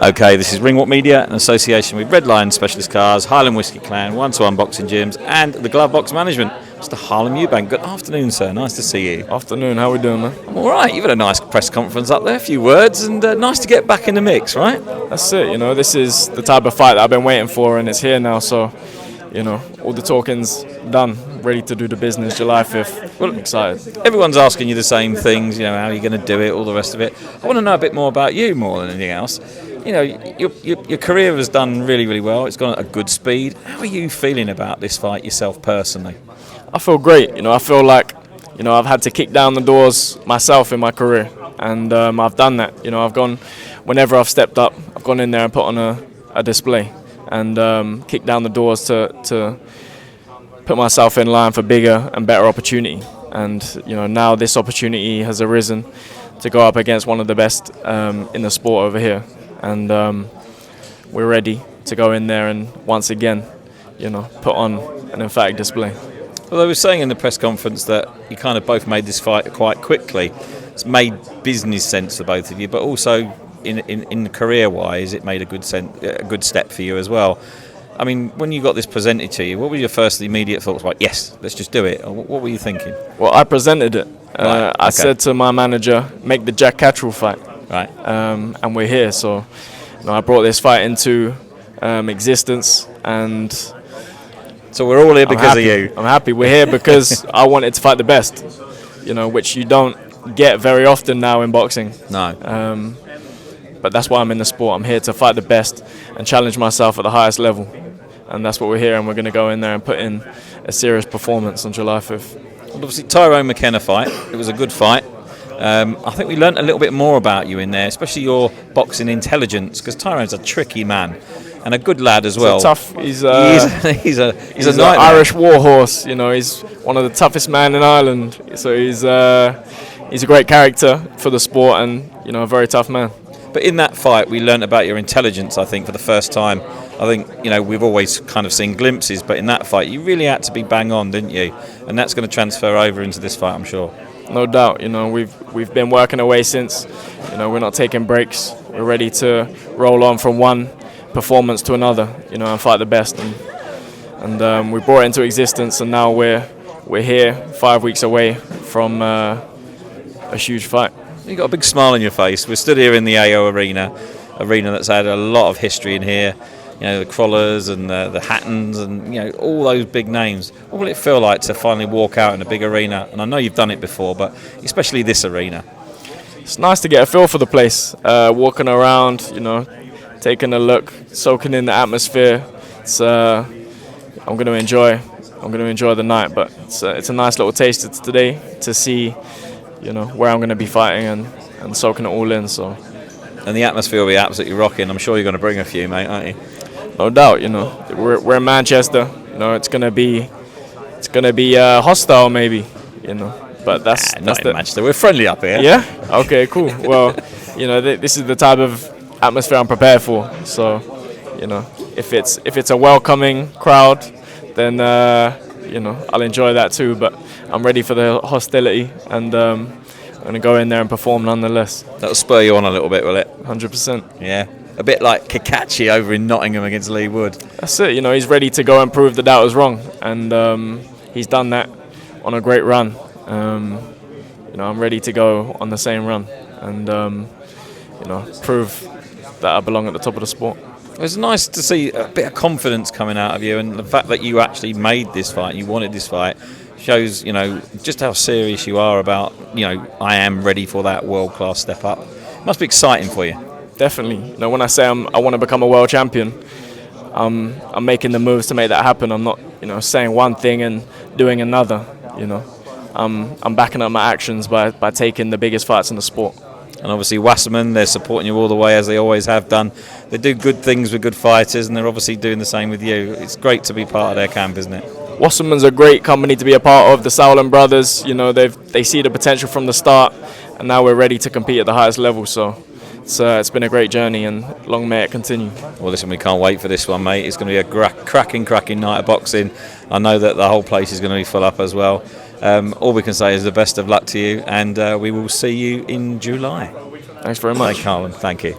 Okay, this is Ringwalk Media in association with Red Lion Specialist Cars, Highland Whiskey Clan, 1-to-1 Boxing Gyms, and the Glove Box Management. Mr. Harlem Eubank. Good afternoon, sir. Nice to see you. Afternoon. How we doing, man? I'm all right. You've had a nice press conference up there, a few words, and nice to get back in the mix, right? That's it. You know, this is the type of fight that I've been waiting for, and it's here now. So, you know, all the talking's done. Ready to do the business. July 5th. Well, I'm excited. Everyone's asking you the same things. You know, how are you going to do it? All the rest of it. I want to know a bit more about you more than anything else. You know, your career has done really, really well. It's gone at a good speed. How are you feeling about this fight yourself personally? I feel great. You know, I feel like, you know, I've had to kick down the doors myself in my career, and I've done that. You know, I've gone, whenever I've stepped up, I've gone in there and put on a display and kicked down the doors to put myself in line for bigger and better opportunity. And, you know, now this opportunity has arisen to go up against one of the best in the sport over here. And we're ready to go in there and once again, you know, put on an emphatic display. Well, I was saying in the press conference that you kind of both made this fight quite quickly. It's made business sense for both of you, but also in career-wise, it made a good step for you as well. I mean, when you got this presented to you, what were your first immediate thoughts? Like, yes, let's just do it. Or what were you thinking? Well, I presented it. Right, okay. I said to my manager, make the Jack Catterall fight. Right. And we're here. So, you know, I brought this fight into existence, and so we're all here because of you. I'm happy. We're here because I wanted to fight the best, you know, which you don't get very often now in boxing. No. But that's why I'm in the sport. I'm here to fight the best and challenge myself at the highest level. And that's what we're here, and we're going to go in there and put in a serious performance on July 5th. Well, obviously, Tyrone McKenna fight. It was a good fight. I think we learnt a little bit more about you in there, especially your boxing intelligence, because Tyrone's a tricky man and a good lad as well. He's a He's an Irish warhorse. You know, he's one of the toughest men in Ireland. So he's a great character for the sport, and you know, a very tough man. But in that fight, we learnt about your intelligence, I think, for the first time. I think, you know, we've always kind of seen glimpses, but in that fight, you really had to be bang on, didn't you? And that's going to transfer over into this fight, I'm sure. No doubt. You know, we've been working away since. You know, we're not taking breaks. We're ready to roll on from one performance to another, you know, and fight the best. And we brought it into existence, and now we're here 5 weeks away from a huge fight. You've got a big smile on your face. We're stood here in the AO arena that's had a lot of history in here. You know, the Crawlers and the Hattons and, you know, all those big names. What will it feel like to finally walk out in a big arena? And I know you've done it before, but especially this arena. It's nice to get a feel for the place, walking around, you know, taking a look, soaking in the atmosphere. It's I'm going to enjoy the night, but it's a nice little taste today to see, you know, where I'm going to be fighting and soaking it all in. So, and the atmosphere will be absolutely rocking. I'm sure you're going to bring a few, mate, aren't you? No doubt. You know, we're in Manchester. You know, it's going to be hostile, maybe. You know, but that's not in Manchester. We're friendly up here. Yeah. Okay. Cool. Well, you know, this is the type of atmosphere I'm prepared for. So, you know, if it's a welcoming crowd, then you know, I'll enjoy that too. But I'm ready for the hostility, and I'm going to go in there and perform nonetheless. That'll spur you on a little bit, will it? 100%. Yeah. A bit like Kakachi over in Nottingham against Lee Wood. That's it. You know, he's ready to go and prove the doubters wrong, and he's done that on a great run. You know, I'm ready to go on the same run and you know, prove that I belong at the top of the sport. It was nice to see a bit of confidence coming out of you, and the fact that you actually made this fight, you wanted this fight, shows, you know, just how serious you are about, you know, I am ready for that world-class step up. It must be exciting for you. Definitely. You know, when I say I want to become a world champion, I'm making the moves to make that happen. I'm not, you know, saying one thing and doing another. You know, I'm backing up my actions by taking the biggest fights in the sport. And obviously Wasserman, they're supporting you all the way, as they always have done. They do good things with good fighters, and they're obviously doing the same with you. It's great to be part of their camp, isn't it? Wasserman's a great company to be a part of. The Sauerland brothers, you know, they see the potential from the start, and now we're ready to compete at the highest level. So it's been a great journey, and long may it continue. Well, listen, we can't wait for this one, mate. It's going to be a cracking night of boxing. I know that the whole place is going to be full up as well. All we can say is the best of luck to you, and we will see you in July. Thanks very much. Thank you.